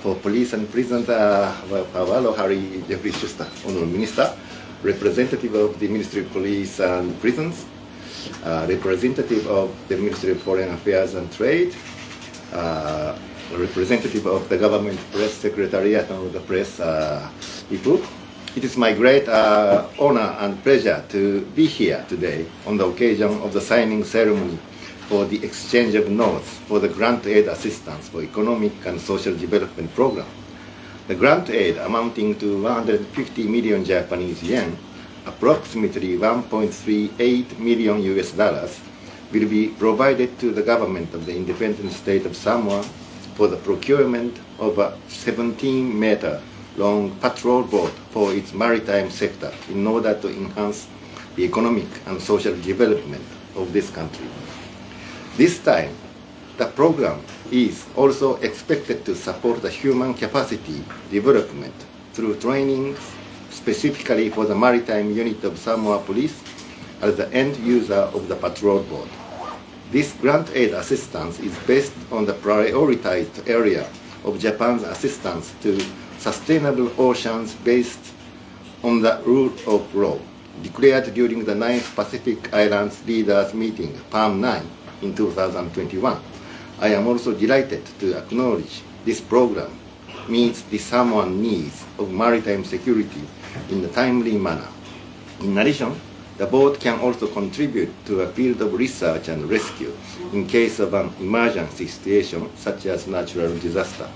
for Police and Prisons, Faualo, Harry Jeffrey Schuster, Honorable Minister, representative of the Ministry of Police and Prisons, representative of the Ministry of Foreign Affairs and Trade, representative of the Government Press Secretariat and the Press people. It is my great honor and pleasure to be here today on the occasion of the signing ceremony for the exchange of notes for the grant aid assistance for economic and social development program. The grant aid amounting to 150 million Japanese yen, approximately 1.38 million US dollars, will be provided to the government of the independent state of Samoa for the procurement of a 17-meter long patrol boat for its maritime sector in order to enhance the economic and social development of this country. This time, the program is also expected to support the human capacity development through trainings specifically for the maritime unit of Samoa Police as the end user of the patrol boat. This grant aid assistance is based on the prioritized area of Japan's assistance to sustainable oceans based on the rule of law, declared during the 9th Pacific Islands Leaders Meeting, PALM 9, in 2021. I am also delighted to acknowledge this program meets the Samoan needs of maritime security in a timely manner. In addition, the boat can also contribute to a field of research and rescue in case of an emergency situation such as natural disaster.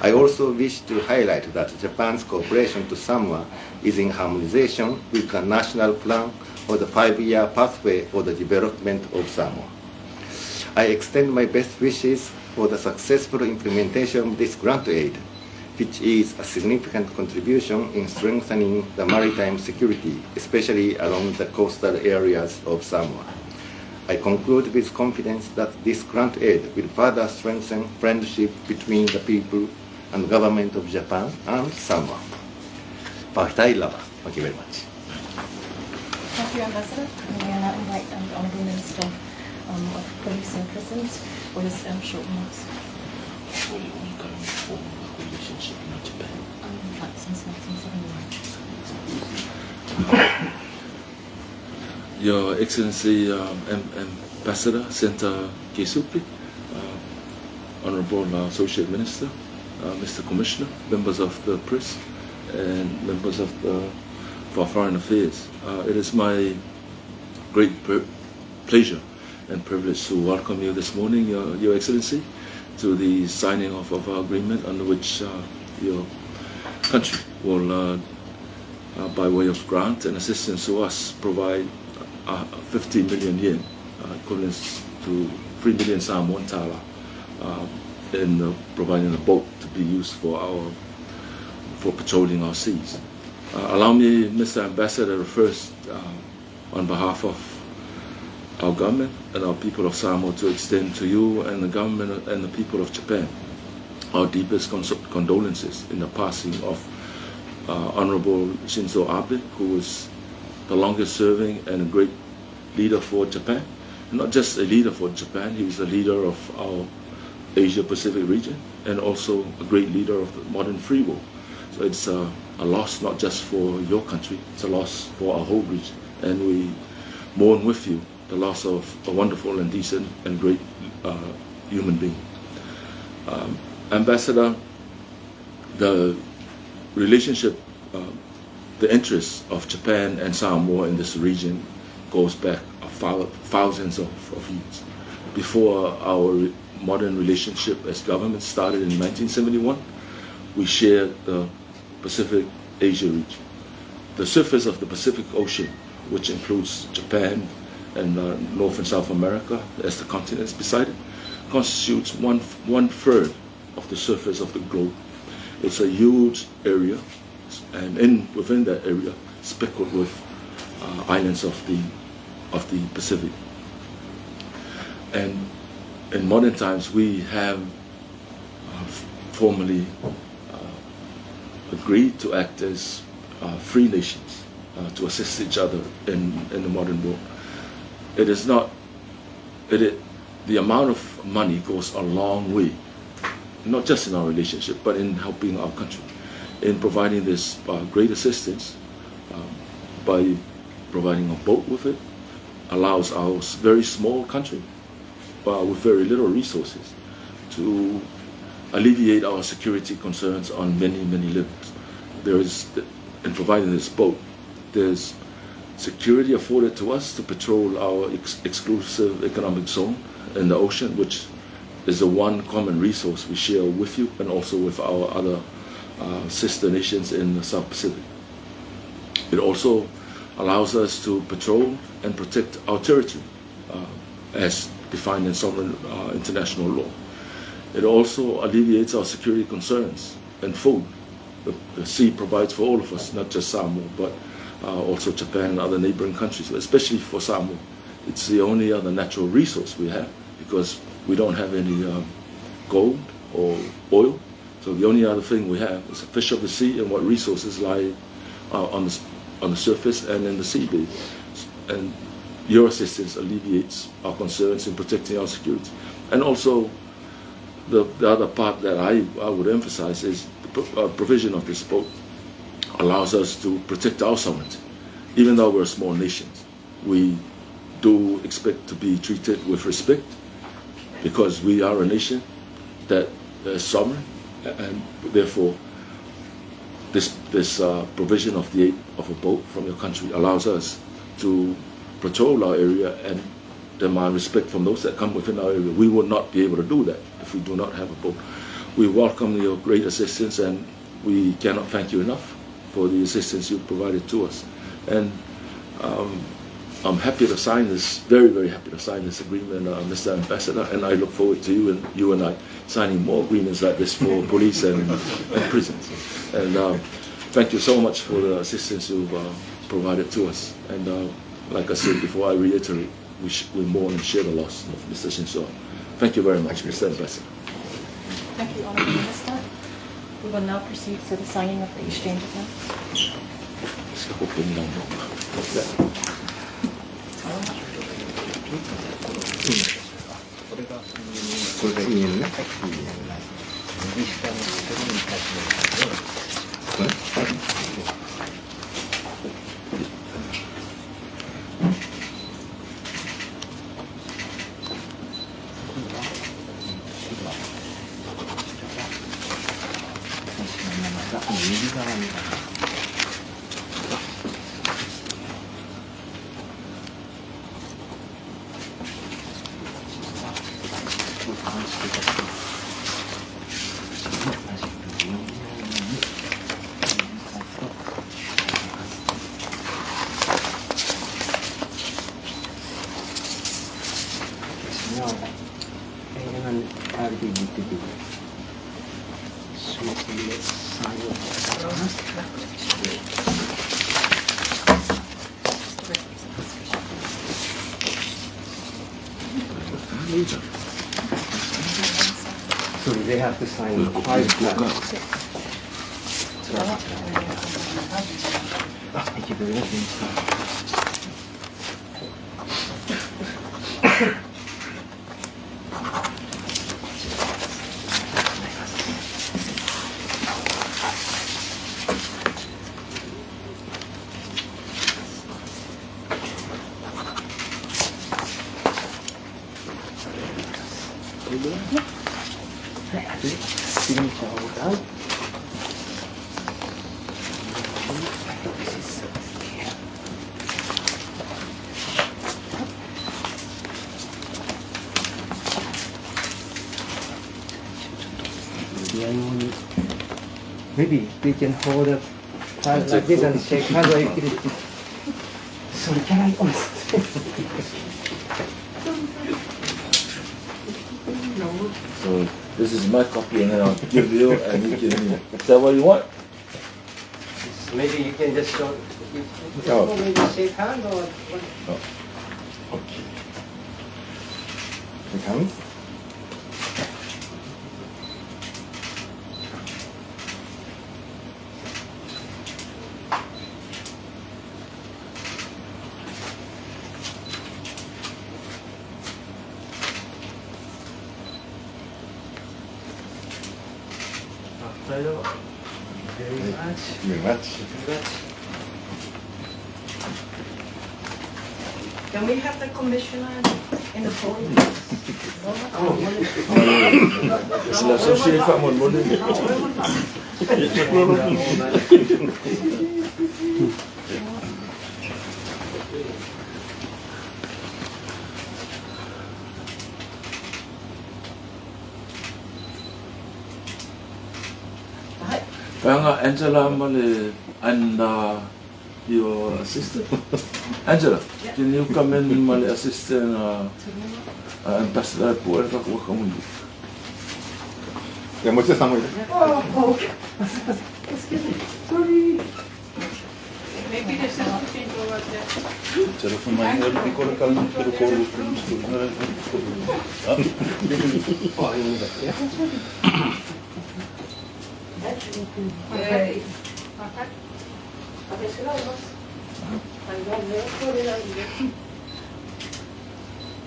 I also wish to highlight that Japan's cooperation to Samoa is in harmonization with the national plan for the 5-year pathway for the development of Samoa. I extend my best wishes for the successful implementation of this grant aid, which is a significant contribution in strengthening the maritime security, especially along the coastal areas of Samoa. I conclude with confidence that this grant aid will further strengthen friendship between the people and government of Japan and Samoa. Thank you very much. Thank you, Ambassador. And we now invite the Honourable Minister of Police and Prisons for his short remarks. For the ongoing form of relationship in Japan. Since 1971. Your Excellency Ambassador Senta Keisuke, Honourable Associate Minister, Mr. Commissioner, members of the press, and members of for Foreign Affairs. It is my great pleasure and privilege to welcome you this morning, Your Excellency, to the signing off of our agreement under which your country will, by way of grant and assistance to us, provide 50 million yen, equivalent to 3 million Samoan Tala, in providing a boat to be used for patrolling our seas. Allow me, Mr. Ambassador, first, on behalf of our government and our people of Samoa, to extend to you and the government and the people of Japan our deepest condolences in the passing of Honorable Shinzo Abe, who was the longest serving and a great leader for Japan. And not just a leader for Japan, he was a leader of our Asia-Pacific region and also a great leader of the modern free world. So it's a loss not just for your country, it's a loss for our whole region. And we mourn with you the loss of a wonderful and decent and great human being. Ambassador, the relationship, the interests of Japan and Samoa in this region goes back thousands of years. Before our modern relationship as government started in 1971, we shared the Pacific Asia region. The surface of the Pacific Ocean, which includes Japan and North and South America as the continents beside it, constitutes one third of the surface of the globe. It's a huge area, and within that area, speckled with islands of the Pacific. And in modern times, we have formally agreed to act as free nations to assist each other in the modern world. It is not, the amount of money goes a long way not just in our relationship, but in helping our country, in providing this great assistance by providing a boat with it, allows our very small country with very little resources to alleviate our security concerns on many, many levels. There is, in providing this boat, there's security afforded to us to patrol our exclusive economic zone in the ocean, which is the one common resource we share with you and also with our other sister nations in the South Pacific. It also allows us to patrol and protect our territory as defined in sovereign international law. It also alleviates our security concerns and food. The sea provides for all of us, not just Samoa, but also Japan and other neighboring countries, especially for Samoa. It's the only other natural resource we have because we don't have any gold or oil. So the only other thing we have is a fish of the sea and what resources lie on the surface and in the seabed. And your assistance alleviates our concerns in protecting our security. And also, the other part that I would emphasize is the provision of this boat allows us to protect our sovereignty. Even though we're a small nation, we do expect to be treated with respect because we are a nation that is sovereign, and therefore this provision of a boat from your country allows us to patrol our area and demand respect from those that come within our area. We would not be able to do that if we do not have a boat. We welcome your great assistance, and we cannot thank you enough for the assistance you've provided to us. And I'm happy to sign this, very, very happy to sign this agreement, Mr. Ambassador, and I look forward to you and I signing more agreements like this for police and prisons. And thank you so much for the assistance you've provided to us. And like I said before, I reiterate, we mourn and share the loss of Mr. Shinzo. Thank you very much, Mr. Ambassador. Thank you, Honourable Minister. We will now proceed to the signing of the exchange of notes. これでいいね。右側に。So they have to sign 5 times. Thank you very much. Maybe we can hold up hands like this and shake hands like this. Sorry, can I honest? So this is my copy, and then I'll give you, and you give me. Is that what you want? Maybe you can just show. Oh. Maybe shake hand or what? Oh. Okay. Shake hands. Very much. Very much. Can we have the commissioner in the podium? Sila associate Pak Mon boleh. Panga Angela Male and your assistant. Angela, can you come in Male assistant and pass that board for Wakamundi? いや、持田さんもいる。 Maybe there's some people right there. Telepon main di kono kalau perlu call Oh, ini ya. Okay.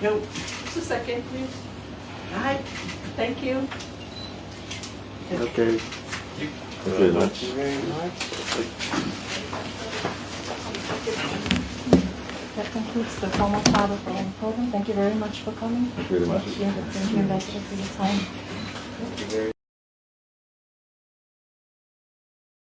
No. Just a second, please. All right. Thank you. Okay. Thank you very much. That concludes the formal part of our program. Thank you very much for coming. Thank you very much. Thank you, Ambassador, for your time.